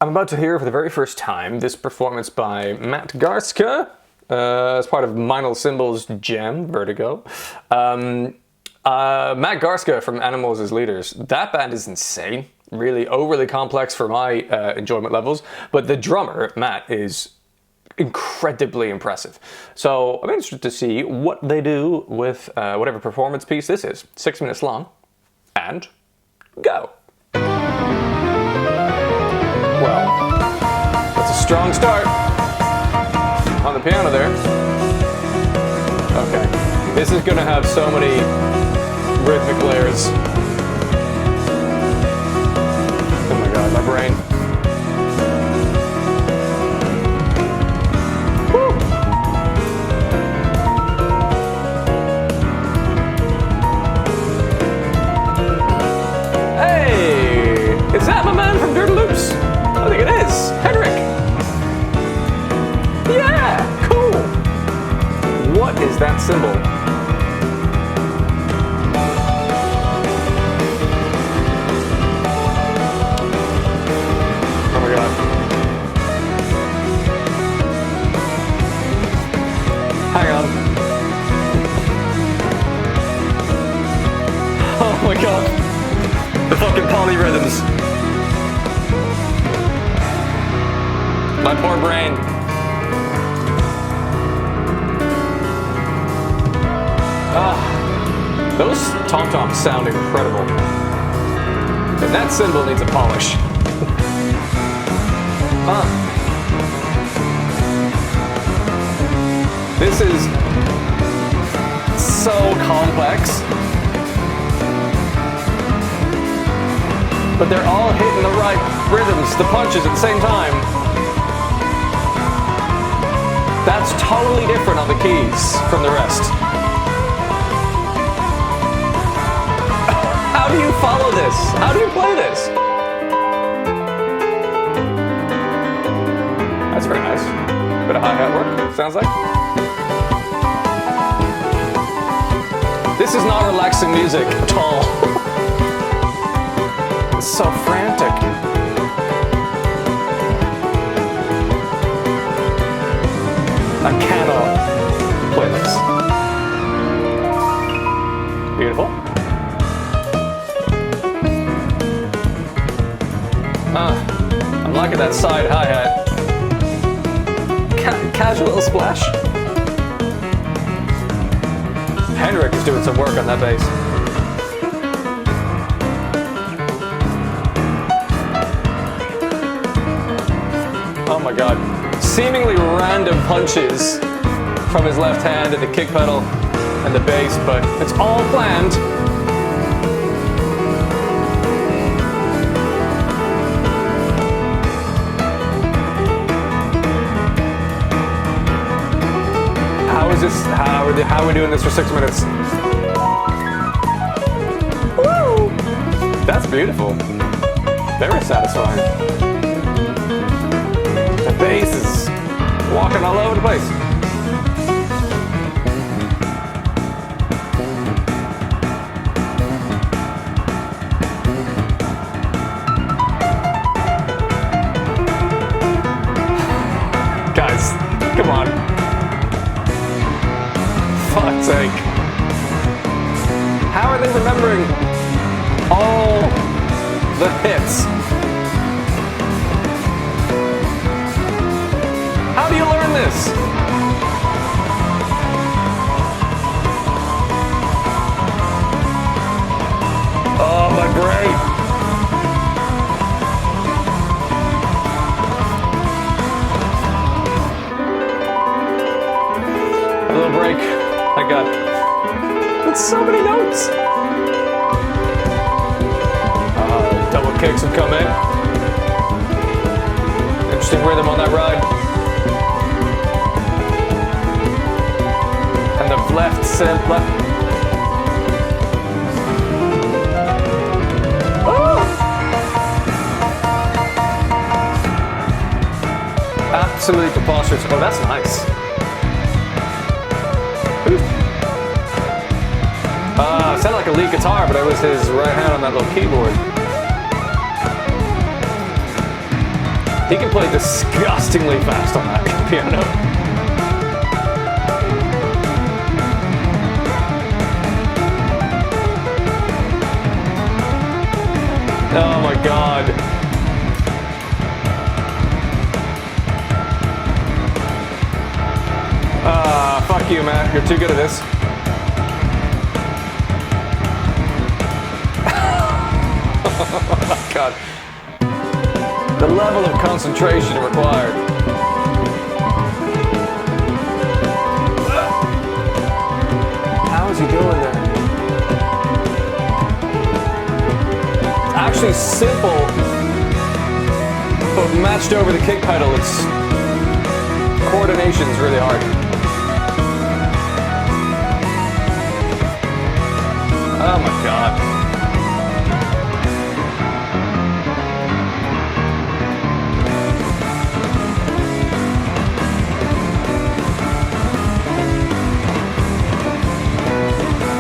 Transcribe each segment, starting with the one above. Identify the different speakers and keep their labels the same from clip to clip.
Speaker 1: I'm about to hear for the very first time this performance by Matt Garstka as part of Minor Symbol's GEM Vertigo. Matt Garstka from Animals as Leaders. That band is insane, really overly complex for my enjoyment levels, but the drummer, Matt, is incredibly impressive. So I'm interested to see what they do with whatever performance piece this is. 6 minutes long, and go. Well, that's a strong start on the piano there. Okay, this is gonna have so many rhythmic layers. Oh my god, my brain. Woo! Hey! Is that my man from Dirty Loops? I think it is. Henrik! Yeah! Cool! What is that symbol? Oh my god. Hang on. Oh my god. The fucking polyrhythms. My poor brain. Those tom-toms sound incredible. And that cymbal needs a polish. This is so complex. But they're all hitting the right rhythms, the punches at the same time. That's totally different on the keys from the rest. How do you follow this? How do you play this? That's very nice. Bit of hi-hat work, sounds like. This is not relaxing music at all. It's so frantic. I cannot play this. Beautiful. I'm liking that side hi-hat. Casual little splash. Henrik is doing some work on that bass. Oh my god. Seemingly random punches from his left hand at the kick pedal and the bass, but it's all planned. How are we doing this for 6 minutes? Woo! That's beautiful. Very satisfying. The bass is walking all over the place. Guys, come on. Fuck's sake. How are they remembering all the hits? How do you learn this? Oh, my brain. A little break. I got so many notes. Double kicks have come in. Interesting rhythm on that ride. And the left synth left. Oh! Absolutely preposterous. Oh, that's nice. It sounded like a lead guitar, but it was his right hand on that little keyboard. He can play disgustingly fast on that piano. Oh my god. Fuck you, Matt. You're too good at this. Oh my god. The level of concentration required. How is he doing that? Actually simple, but matched over the kick pedal, its coordination is really hard. Oh my god.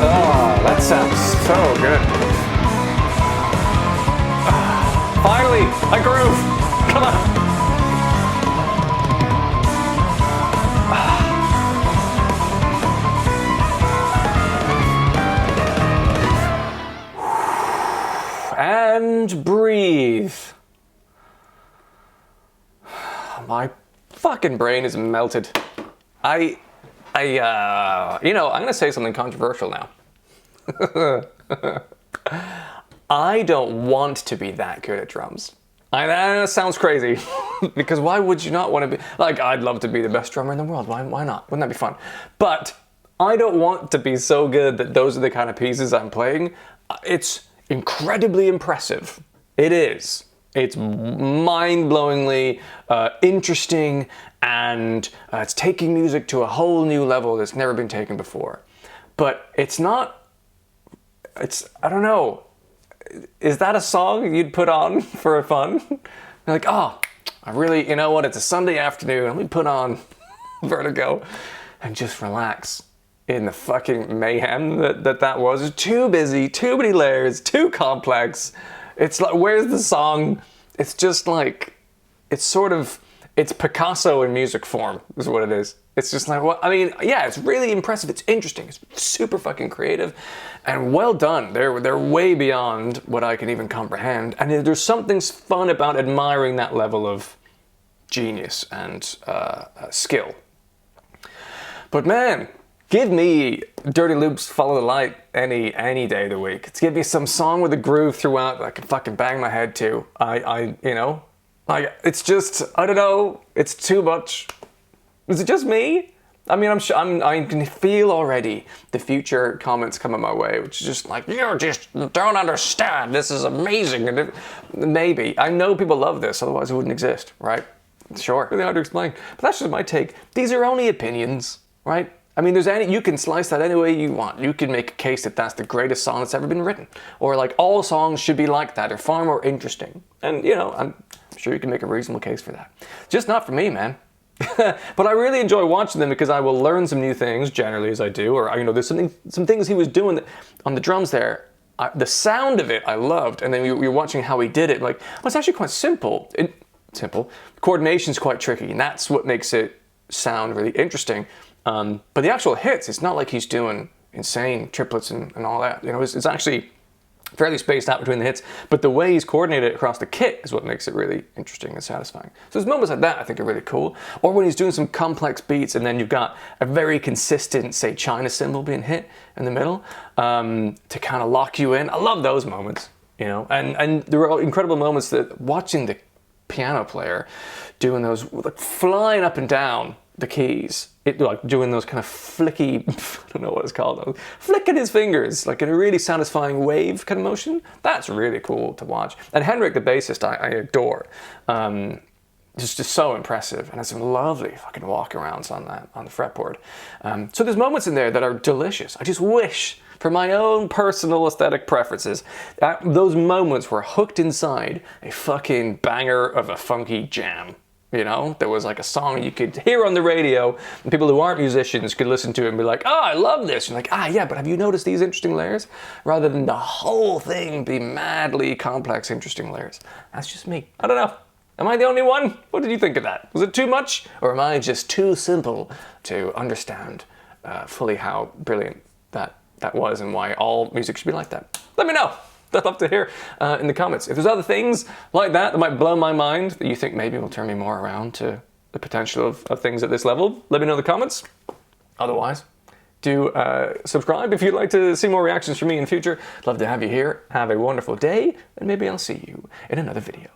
Speaker 1: Oh, that sounds so good. Finally, a groove. Come on. And breathe. My fucking brain is melted. You know, I'm gonna say something controversial now. I don't want to be that good at drums. I know that sounds crazy, because why would you not want to be? Like, I'd love to be the best drummer in the world. Why not? Wouldn't that be fun? But I don't want to be so good that those are the kind of pieces I'm playing. It's incredibly impressive. It is. It's mind-blowingly interesting, and it's taking music to a whole new level that's never been taken before. But it's not, I don't know. Is that a song you'd put on for fun? You're like, oh, I really, you know what, it's a Sunday afternoon, let me put on Vertigo and just relax in the fucking mayhem that was. It's too busy, too many layers, too complex. It's like, where's the song? It's just like, it's Picasso in music form is what it is. It's just like, well, I mean, yeah, it's really impressive. It's interesting. It's super fucking creative and well done. They're way beyond what I can even comprehend. And there's something fun about admiring that level of genius and skill. But man, give me Dirty Loops, Follow the Light any day of the week. It's give me some song with a groove throughout that I can fucking bang my head to. You know, like, it's just, I don't know, it's too much. Is it just me? I mean, I can feel already the future comments coming my way, which is just like, you just don't understand. This is amazing. And maybe. I know people love this, otherwise it wouldn't exist, right? Sure. Really hard to explain. But that's just my take. These are only opinions, right? I mean, you can slice that any way you want. You can make a case that that's the greatest song that's ever been written. Or like, all songs should be like that. They're far more interesting. And, you know, I'm sure you can make a reasonable case for that. Just not for me, man. But I really enjoy watching them because I will learn some new things, generally, as I do. Or, you know, there's some things he was doing on the drums there. The sound of it I loved. And then you're watching how he did it. Like, well, it's actually quite simple. Simple. Coordination's quite tricky. And that's what makes it sound really interesting. But the actual hits, it's not like he's doing insane triplets and all that. You know, it's actually fairly spaced out between the hits, but the way he's coordinated across the kit is what makes it really interesting and satisfying. So there's moments like that I think are really cool. Or when he's doing some complex beats and then you've got a very consistent, say, China cymbal being hit in the middle to kind of lock you in. I love those moments, you know. And there were incredible moments that watching the piano player doing those, like, flying up and down the keys, like doing those kind of flicky, I don't know what it's called, flicking his fingers, like in a really satisfying wave kind of motion. That's really cool to watch. And Henrik, the bassist, I adore. Just so impressive, and has some lovely fucking walk-arounds on the fretboard. So there's moments in there that are delicious. I just wish, for my own personal aesthetic preferences, that those moments were hooked inside a fucking banger of a funky jam. You know, there was like a song you could hear on the radio, and people who aren't musicians could listen to it and be like, oh, I love this. And like, yeah, but have you noticed these interesting layers? Rather than the whole thing be madly complex, interesting layers. That's just me. I don't know. Am I the only one? What did you think of that? Was it too much? Or am I just too simple to understand fully how brilliant that was and why all music should be like that? Let me know. I'd love to hear in the comments. If there's other things like that might blow my mind, that you think maybe will turn me more around to the potential of things at this level, let me know in the comments. Otherwise, do subscribe if you'd like to see more reactions from me in the future. Love to have you here. Have a wonderful day, and maybe I'll see you in another video.